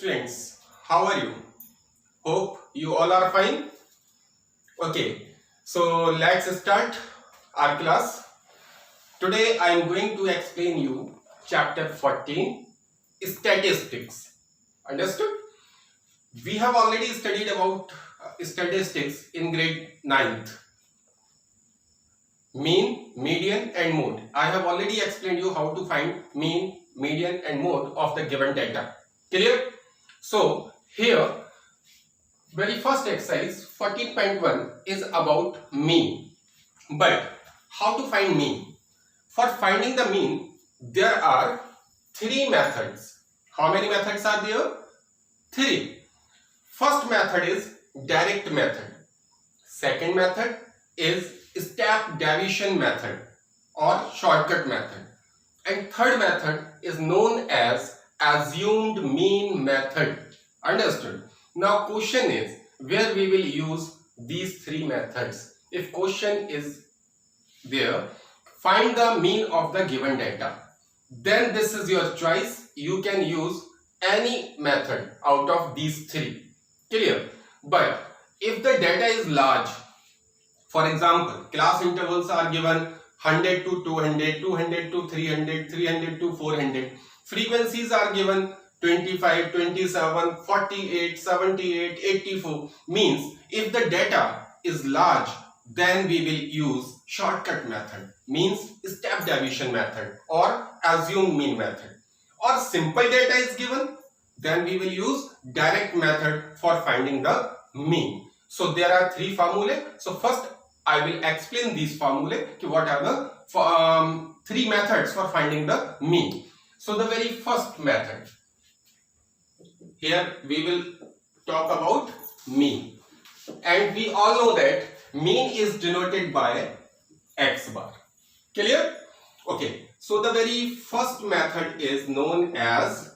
students, how are you? Hope you all are fine. Okay, so let's start our class. Today I am going to explain you chapter 14, statistics. Understood? We have already studied about statistics in grade 9th. Mean, median and mode. I have already explained you how to find mean, median and mode of the given data. Clear? So here very first exercise 14.1 is about mean. But how to find mean? For finding the mean there are three methods. How many methods are there? Three. First method is direct method. Second method is step deviation method or shortcut method. And third method is known as assumed mean method. Understood? Now question is where we will use these three methods. If question is there, find the mean of the given data. Then this is your choice. You can use any method out of these three. Clear? But if the data is large, for example, class intervals are given 100 to 200, 200 to 300, 300 to 400. Frequencies are given 25, 27, 48, 78, 84. Means if the data is large, then we will use shortcut method. Means step deviation method or assumed mean method. Or simple data is given, then we will use direct method for finding the mean. So there are three formulae. So first I will explain these formulae. What are the three methods for finding the mean. So the very first method, here we will talk about mean. And we all know that mean is denoted by x bar. Clear? Okay. So the very first method is known as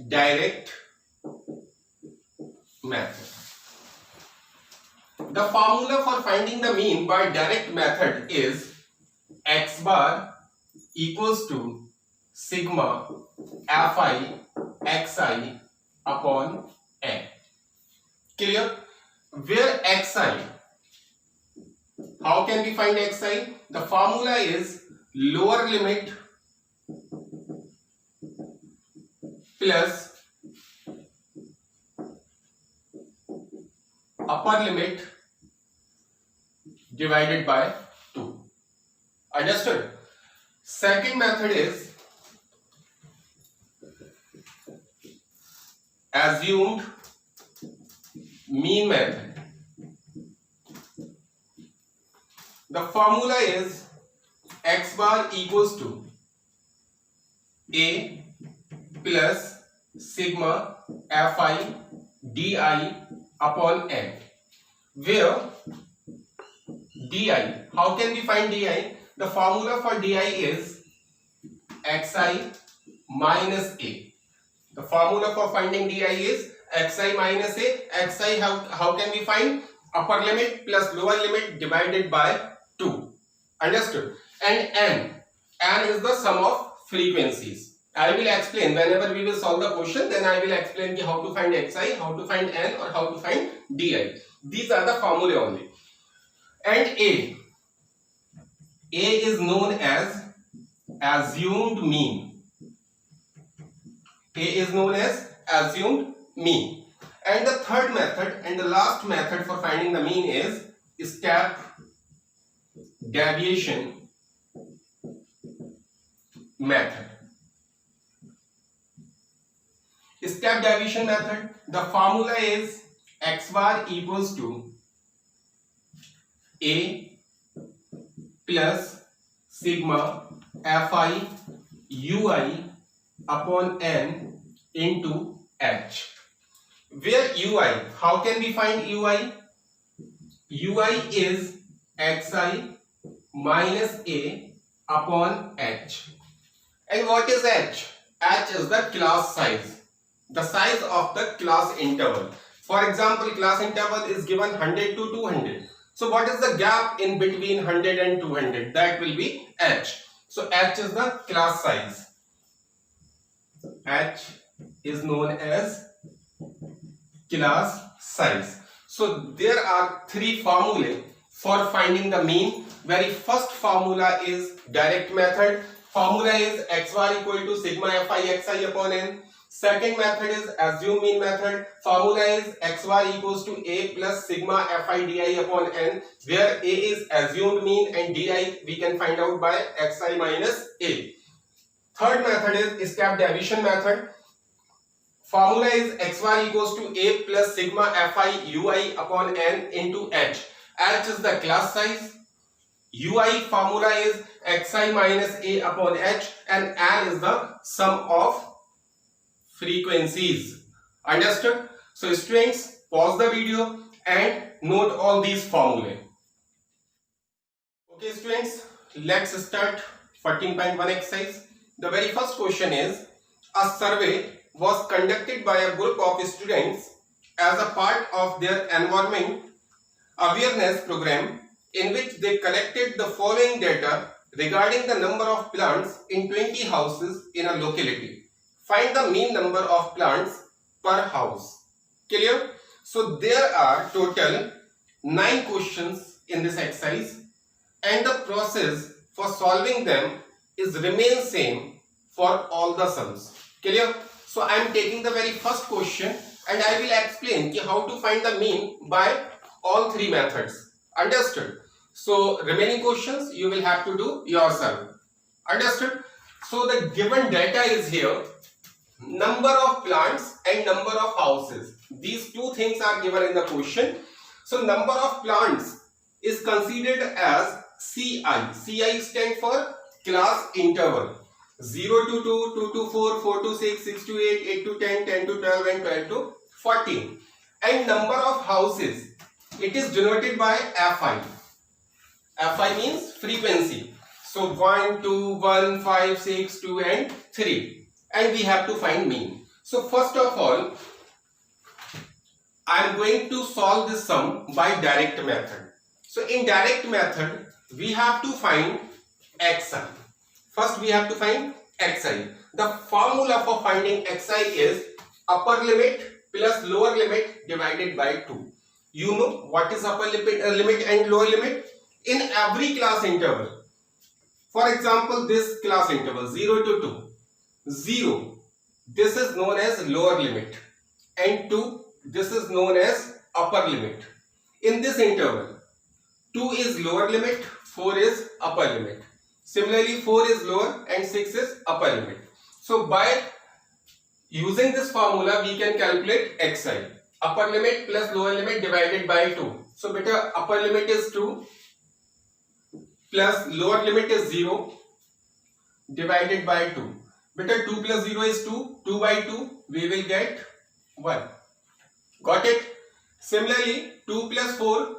direct method. The formula for finding the mean by direct method is x bar equals to sigma fi xi upon n. Clear? Where xi, how can we find xi? The formula is lower limit plus upper limit divided by 2. Understood? Second method is assumed mean method. The formula is x bar equals to a plus sigma fi di upon n, where di, how can we find di? The formula for di is xi minus a. The formula for finding di is xi minus a. Xi, how can we find? Upper limit plus lower limit divided by 2. Understood? And n is the sum of frequencies. I will explain whenever we will solve the question, then I will explain how to find xi, how to find n, or how to find di. These are the formulae only. And a is known as assumed mean. A is known as assumed mean. And the third method and the last method for finding the mean is step deviation method. Step deviation method, the formula is x bar equals to a plus sigma fi ui upon n into h. Where ui, how can we find ui? Ui is xi minus a upon h. And what is h? H is the class size, the size of the class interval. For example, class interval is given 100 to 200. So what is the gap in between 100 and 200? That will be h. So h is the class size. H is known as class size. So there are three formulae for finding the mean. Very first formula is direct method. Formula is x bar equal to sigma fi xi upon n. Second method is assume mean method. Formula is x bar equals to a plus sigma fi di upon n, where a is assumed mean and di we can find out by xi minus a. Third method is step deviation method. Formula is x bar equals to a plus sigma fi ui upon n into h. H is the class size. Ui formula is xi minus a upon h, and n is the sum of frequencies. Understood? So students, pause the video and note all these formulae. Okay students, let's start 14.1 exercise. The very first question is, a survey was conducted by a group of students as a part of their environment awareness program, in which they collected the following data regarding the number of plants in 20 houses in a locality. Find the mean number of plants per house. Clear? So there are total 9 questions in this exercise, and the process for solving them is remain same for all the sums. Clear? So I am taking the very first question and I will explain how to find the mean by all three methods. Understood? So remaining questions you will have to do yourself. Understood? So the given data is here, number of plants and number of houses. These two things are given in the question. So number of plants is considered as CI. CI stands for class interval. 0 to 2, 2 to 4, 4 to 6, 6 to 8, 8 to 10, 10 to 12 and 12 to 14. And number of houses, it is denoted by Fi. Fi means frequency. So 1, 2, 1, 5, 6, 2 and 3. And we have to find mean. So first of all, I am going to solve this sum by direct method. So in direct method, we have to find xi. First we have to find xi. The formula for finding xi is upper limit plus lower limit divided by 2. You know what is upper limit and lower limit? In every class interval. For example, this class interval 0 to 2. 0. This is known as lower limit. And 2. This is known as upper limit. In this interval, 2 is lower limit, 4 is upper limit. Similarly, 4 is lower and 6 is upper limit. So by using this formula, we can calculate xi. Upper limit plus lower limit divided by 2. So beta upper limit is 2 plus lower limit is 0 divided by 2. Beta 2 plus 0 is 2. 2 by 2 we will get 1. Got it? Similarly, 2 plus 4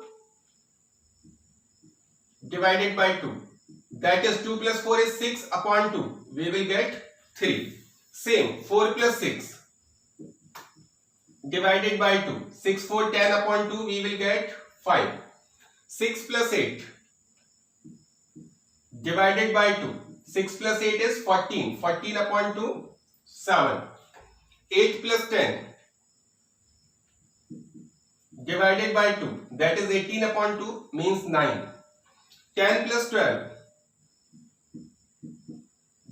divided by 2. That is 2 plus 4 is 6 upon 2. We will get 3. Same, 4 plus 6 divided by 2. 6, 4, 10 upon 2. We will get 5. 6 plus 8 divided by 2. 6 plus 8 is 14. 14 upon 2, 7. 8 plus 10 divided by 2. That is 18 upon 2 means 9. 10 plus 12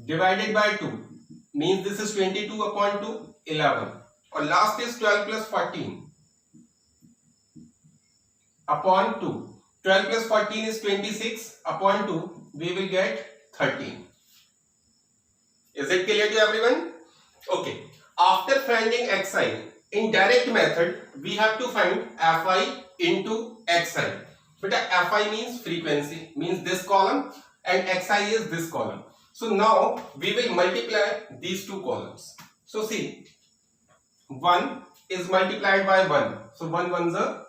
divided by 2 means this is 22 upon 2, 11. Or last is 12 plus 14 upon 2. 12 plus 14 is 26 upon 2. We will get 13. Is it clear to everyone? Okay. After finding xi, in direct method, we have to find fi into xi. But fi means frequency, means this column, and xi is this column. So now we will multiply these two columns. So see, 1 is multiplied by 1. So 1 ones are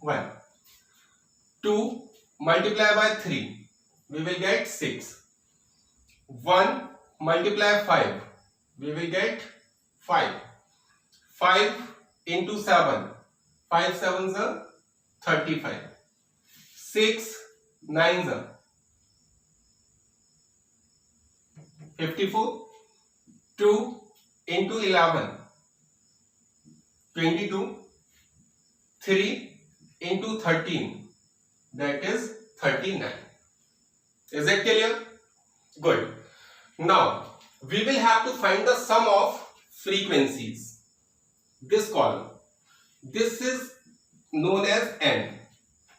1. 2 multiplied by 3. We will get 6. 1 multiply 5. We will get 5. 5 into 7. 5 sevens are 35. 6 nines are 54. 2 into 11, 22, 3 into 13, that is 39. Is it clear? Good. Now, we will have to find the sum of frequencies. This column. This is known as n.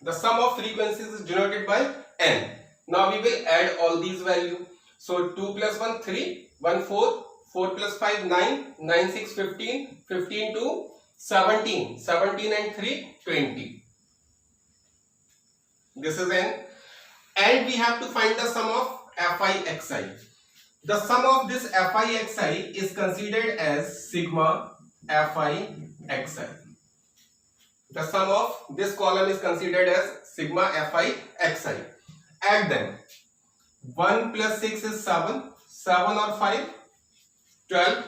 The sum of frequencies is denoted by n. Now we will add all these values. So 2 plus 1, 3, 1, 4, 4 plus 5, 9, 9, 6, 15, 15 to 17, 17 and 3, 20. This is n. And we have to find the sum of Fi xi. The sum of this Fi xi is considered as sigma Fi xi. The sum of this column is considered as sigma Fi xi. Add them. 1 plus 6 is 7. 7 or 5? 12.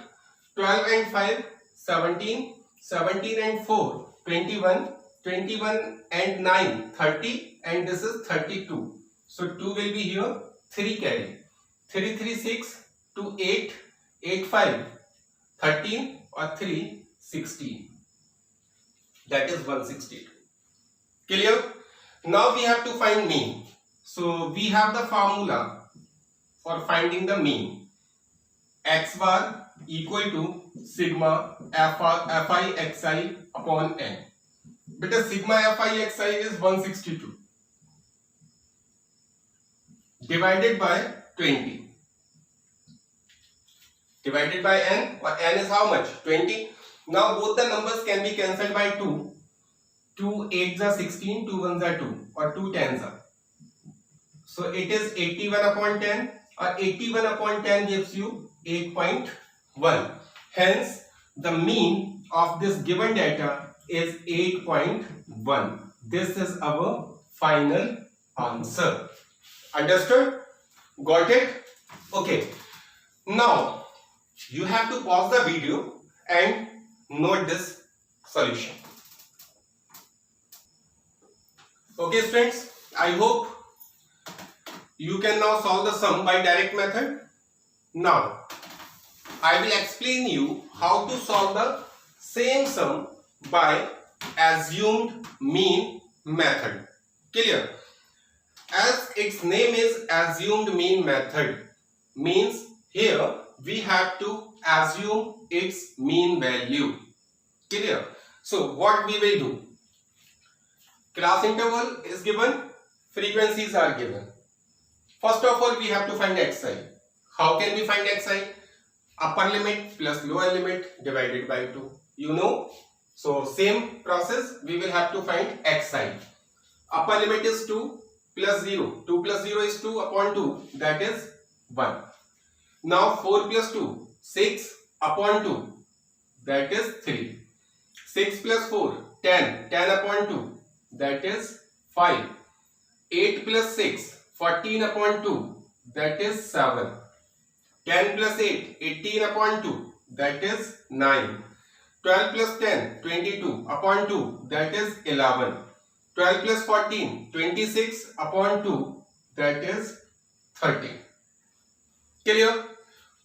12 and 5, 17. 17 and 4, 21. 21 and 9, 30. And this is 32. So 2 will be here. 3 carry. 3, 3, 6. 2, 8. 8, 5. 13 or 3, 16. That is 162. Clear? Now we have to find mean. So we have the formula for finding the mean. X bar equal to sigma Fi xi upon n. Because sigma Fi xi is 162 divided by 20. Divided by n, or n is how much? 20. Now both the numbers can be cancelled by 2. 2 8s are 16, 2 1s are 2, or 2 10s are. So it is 81 upon 10, or 81 upon 10 gives you 8.1. Hence, the mean of this given data is 8.1. This is our final answer. Understood? Got it? Okay. Now, you have to pause the video and note this solution. Okay, students, I hope you can now solve the sum by direct method. Now, I will explain you how to solve the same sum by assumed mean method. Clear? As its name is assumed mean method, means here we have to assume its mean value. Clear? So what we will do? Class interval is given, frequencies are given. First of all, we have to find xi. How can we find xi? Upper limit plus lower limit divided by 2. You know? So same process, we will have to find xi. Upper limit is 2 plus 0. 2 plus 0 is 2 upon 2, that is 1. Now 4 plus 2, 6 upon 2, that is 3. 6 plus 4, 10. 10 upon 2, that is 5. 8 plus 6, 14 upon 2, that is 7. 10 plus 8, 18 upon 2, that is 9. 12 plus 10, 22 upon 2, that is 11. 12 plus 14, 26 upon 2, that is 30. Clear?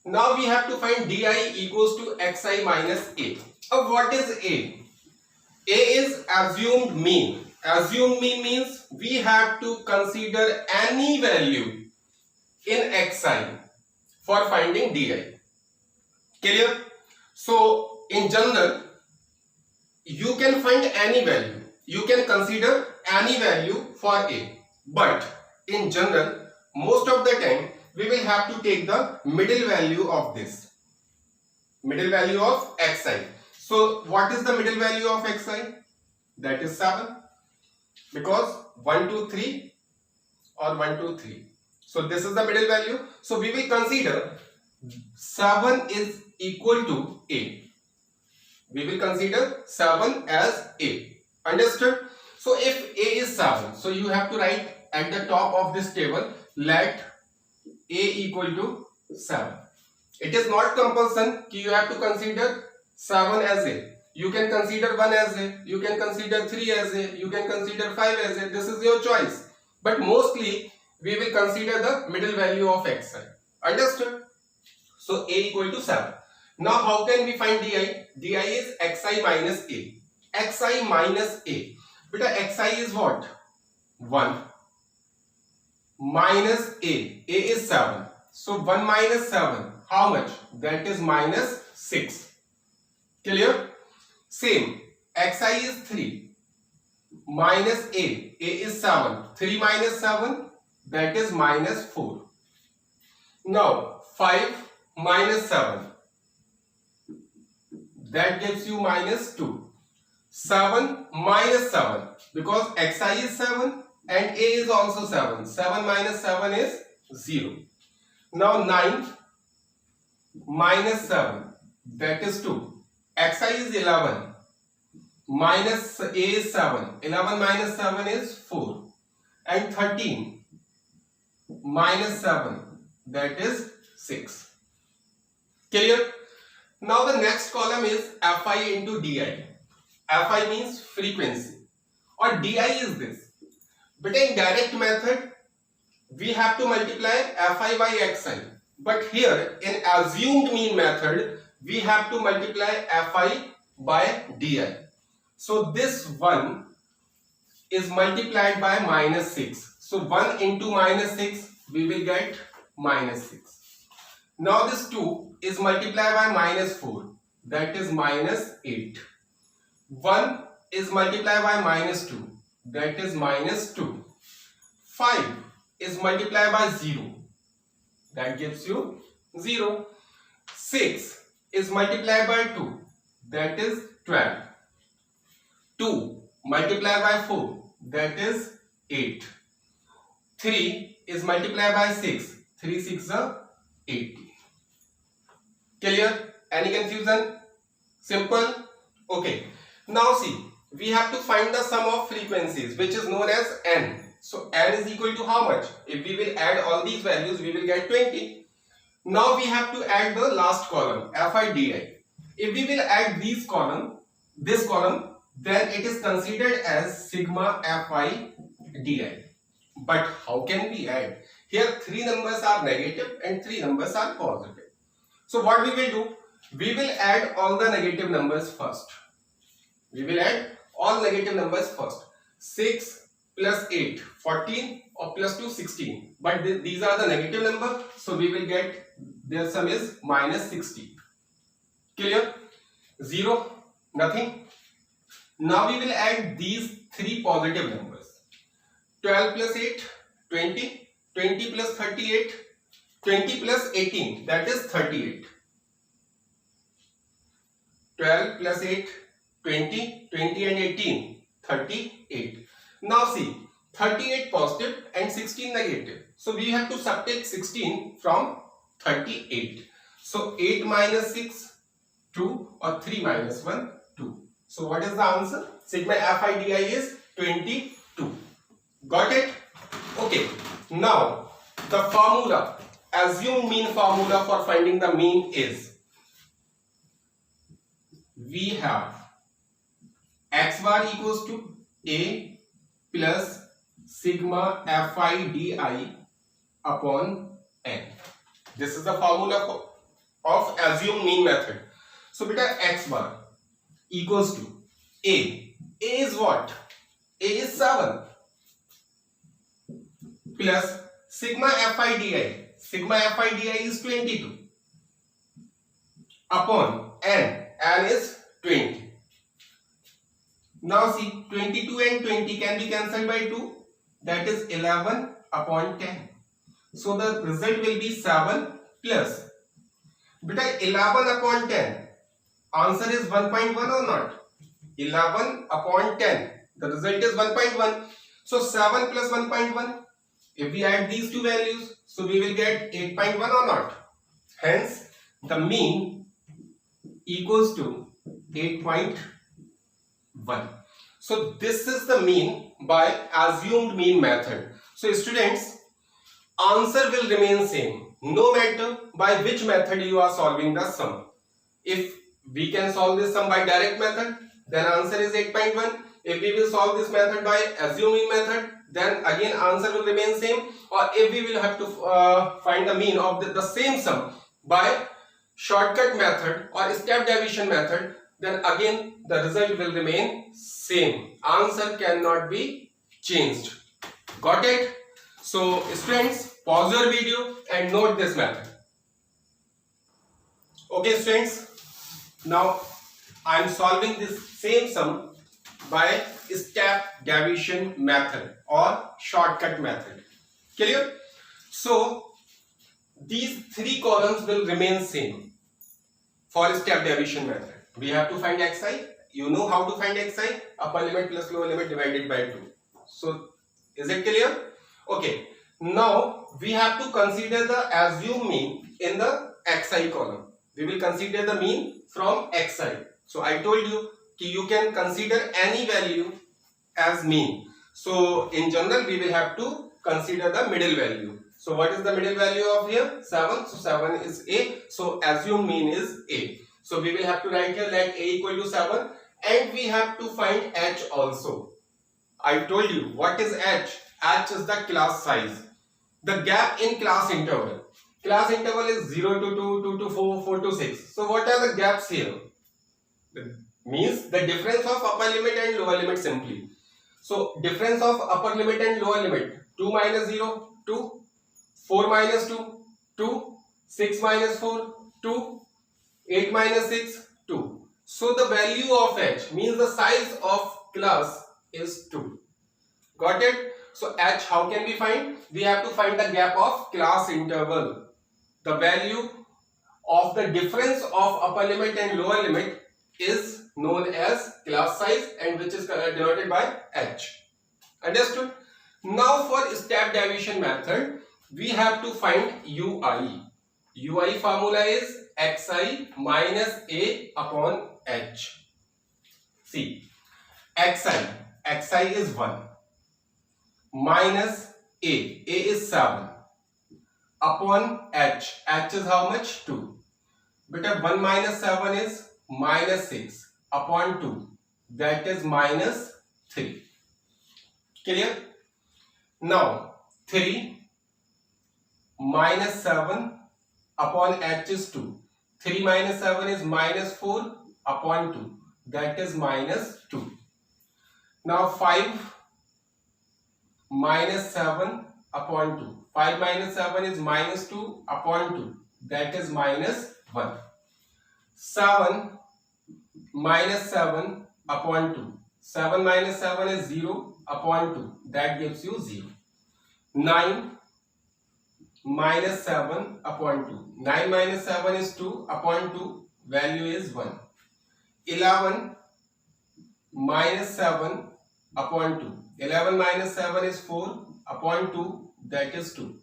Now we have to find di equals to xi minus a. What is a? A is assumed mean. Assumed mean means we have to consider any value in xi for finding di. Clear? So in general, you can find any value. You can consider any value for a. But in general, most of the time, we will have to take the middle value of this. Middle value of xi. So what is the middle value of xi? That is 7. Because 1, 2, 3 or 1, 2, 3. So this is the middle value. So we will consider 7 is equal to a. We will consider 7 as a. Understood? So if a is 7, so you have to write at the top of this table, let a equal to 7. It is not compulsion कि you have to consider 7 as a. You can consider 1 as a, you can consider 3 as a, you can consider 5 as a. This is your choice. But mostly we will consider the middle value of xi. Understood? So a equal to 7. Now how can we find di? Di is xi minus a. Xi minus a. Beta xi is what? 1 minus a. A is 7. So 1 minus 7. How much? That is minus 6. Clear? Same. Xi is 3 minus a. A is 7. 3 minus 7. That is minus 4. Now 5 minus 7. That gives you minus 2. 7 minus 7. Because xi is 7 and a is also 7. 7 minus 7 is 0. Now 9 minus 7. That is 2. Xi is 11. Minus a is 7. 11 minus 7 is 4. And 13 minus 7. That is 6. Clear? Now the next column is Fi into Di. Fi means frequency or Di is this. But in direct method, we have to multiply Fi by Xi. But here in assumed mean method, we have to multiply Fi by Di. So this 1 is multiplied by minus 6. So 1 into minus 6, we will get minus 6. Now this 2 is multiplied by minus 4. That is minus 8. 1 is multiplied by minus 2. That is minus 2. 5 is multiplied by 0. That gives you 0. 6 is multiplied by 2. That is 12. 2 multiplied by 4. That is 8. 3 is multiplied by 6. 3 6 are 80. Clear? Any confusion? Simple? Okay. Now see, we have to find the sum of frequencies, which is known as n. So n is equal to how much? If we will add all these values, we will get 20. Now we have to add the last column, Fi Di. If we will add this column, then it is considered as sigma Fi Di. But how can we add? Here 3 numbers are negative and 3 numbers are positive. So what we will do? We will add all the negative numbers first. We will add all negative numbers first. 6 plus 8, 14 or plus 2, 16. But these are the negative number. So we will get their sum is minus 60. Clear? 0, nothing. Now we will add these 3 positive numbers. 12 plus 8, 20. 20 plus 38, 20 plus 18, that is 38. 12 plus 8, 20, 20 and 18, 38. Now see, 38 positive and 16 negative. So we have to subtract 16 from 38. So 8 minus 6, 2 or 3 minus 1, 2. So what is the answer? Sigma Fi Di is 22. Got it? Okay. Now the formula, assumed mean formula for finding the mean is, we have x bar equals to a plus sigma Fi Di upon n. This is the formula of assumed mean method. So beta x bar equals to a. A is what? A is 7 plus sigma Fi Di. Sigma Fi Di is 22 upon n. N is 20. Now see, 22 and 20 can be cancelled by 2. That is 11 upon 10. So the result will be 7 plus. Beta 11 upon 10. Answer is 1.1 or not? 11 upon 10. The result is 1.1. So 7 plus 1.1. If we add these two values, so we will get 8.1 or not? Hence, the mean equals to 8.1. So this is the mean by assumed mean method. So students, answer will remain same no matter by which method you are solving the sum. If we can solve this sum by direct method, then answer is 8.1. If we will solve this method by assumed mean method, then again answer will remain same. Or if we will have to find the mean of the same sum by shortcut method or step deviation method, then again the result will remain same. Answer cannot be changed. Got it? So students, pause your video and note this method. Okay students, now I am solving this same sum by step deviation method or shortcut method. Clear? So these three columns will remain same for step deviation method. We have to find xi. You know how to find xi? Upper limit plus lower limit divided by 2. So is it clear? Okay. Now we have to consider the assumed mean in the xi column. We will consider the mean from xi. So I told you you can consider any value as mean. So in general we will have to consider the middle value. So what is the middle value of here? 7. So 7 is A. So assume mean is A. So we will have to write here let A equal to 7 and we have to find H also. I told you what is H? H is the class size. The gap in class interval. Class interval is 0 to 2, 2 to 4, 4 to 6. So what are the gaps here? Means the difference of upper limit and lower limit simply. So difference of upper limit and lower limit. 2 minus 0, 2. 4 minus 2, 2. 6 minus 4, 2. 8 minus 6, 2. So the value of H means the size of class is 2. Got it? So H how can we find? We have to find the gap of class interval. The value of the difference of upper limit and lower limit is known as class size and which is denoted by H. Understood? Now for step deviation method, we have to find UI. UI formula is xi minus A upon H. See, xi is 1 minus A is 7 upon H is how much? 2. But 1 minus 7 is minus 6 upon 2, that is minus 3. Clear? Now 3 minus 7 upon H is 2. 3 minus 7 is minus 4 upon 2, that is minus 2. Now 5 minus 7 upon 2. 5 minus 7 is minus 2 upon 2, that is minus 1. 7 minus 7 upon 2. 7 minus 7 is 0 upon 2, that gives you 0. 9 minus 7 upon 2. 9 minus 7 is 2 upon 2, value is 1. 11 minus 7 upon 2. 11 minus 7 is 4 upon 2, that is 2.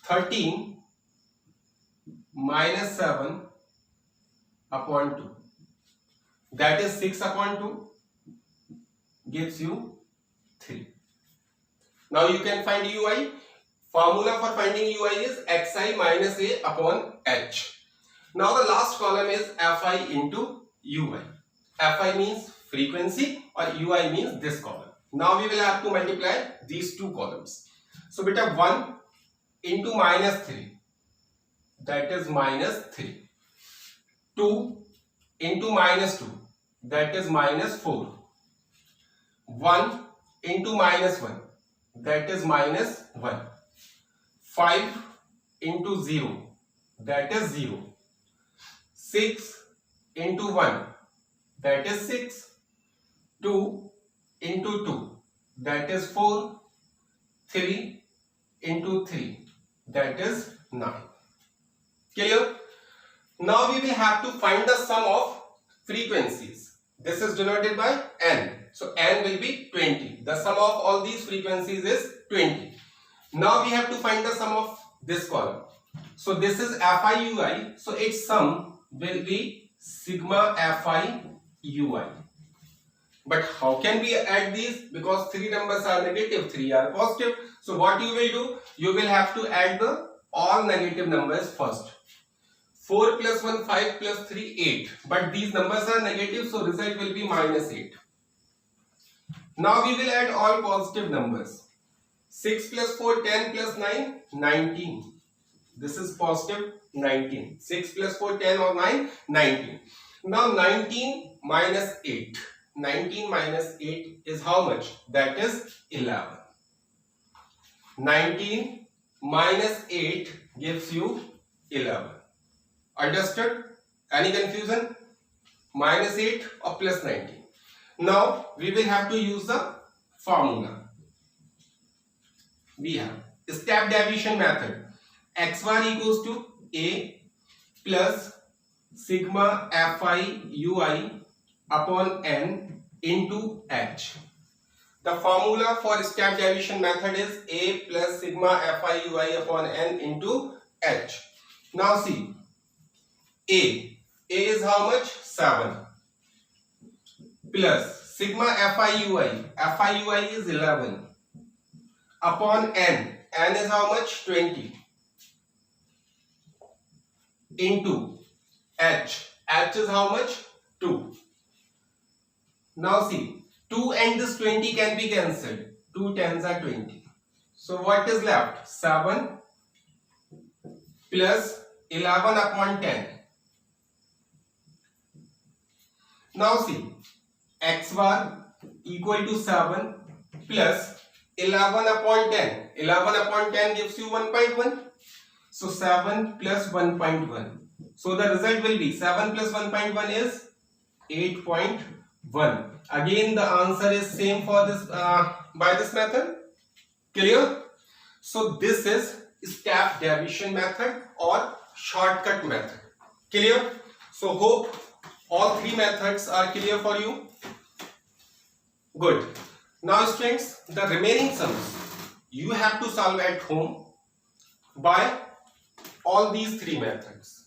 13 minus 7 upon 2, that is 6 upon 2, gives you 3. Now you can find UI. Formula for finding UI is xi minus A upon H. Now the last column is Fi into UI. Fi means frequency or UI means this column. Now we will have to multiply these two columns. So beta 1 into minus 3, that is minus 3. 2 into minus 2, that is minus 4. 1 into minus 1, that is minus 1. 5 into 0, that is 0. 6 into 1, that is 6. 2 into 2, that is 4. 3 into 3, that is 9. Clear? Now we will have to find the sum of frequencies. This is denoted by n. So n will be 20. The sum of all these frequencies is 20. Now we have to find the sum of this column. So this is Fi UI. So its sum will be sigma Fi UI. But how can we add these? Because 3 numbers are negative, 3 are positive. So what you will do? You will have to add the all negative numbers first. 4 plus 1, 5 plus 3, 8. But these numbers are negative, so result will be minus 8. Now we will add all positive numbers. 6 plus 4, 10 plus 9, 19. This is positive 19. 6 plus 4, 10 or 9, 19. Now 19 minus 8. 19 minus 8 is how much? That is 11. 19 minus 8 gives you 11. Understood? Any confusion? Minus 8 or plus 19. Now we will have to use the formula. We have step deviation method. X bar equals to A plus sigma Fi Ui upon N into H. The formula for step deviation method is A plus sigma Fi Ui upon N into H. Now see, A is how much? 7 plus sigma Fi Ui is 11 upon N is how much? 20 into H is how much? 2. Now see, 2 and this 20 can be cancelled. 2 tens are 20. So what is left? 7 plus 11 upon 10. Now see, x bar equal to 7 plus 11 upon 10. 11 upon 10 gives you 1.1. So 7 plus 1.1. So the result will be 7 plus 1.1 is 8.1. Again the answer is same for this by this method. Clear? So this is step deviation method or shortcut method. Clear? So hope all three methods are clear for you. Good. Now students, the remaining sums you have to solve at home by all these three methods.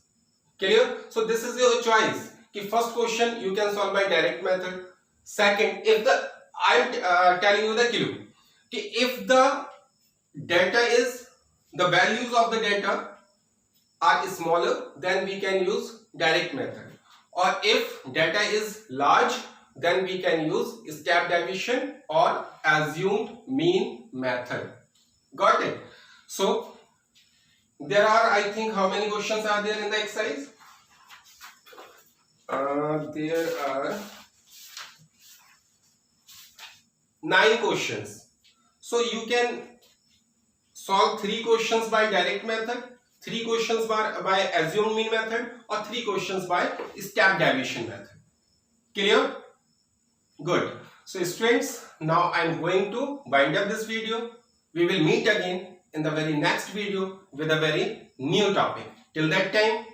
Clear? So this is your choice. कि first question you can solve by direct method. Second, if the I am telling you the clue, if the data is the values of the data are smaller, then we can use direct method. Or if data is large, then we can use step deviation or assumed mean method. Got it? So there are, I think, how many questions are there in the exercise? There are 9 questions. So you can solve 3 questions by direct method, 3 questions by assumed mean method, or 3 questions by step deviation method. Clear? Good. So students, now I am going to wind up this video. We will meet again in the very next video with a very new topic. Till that time,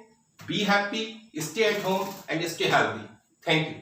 be happy, stay at home and stay healthy. Thank you.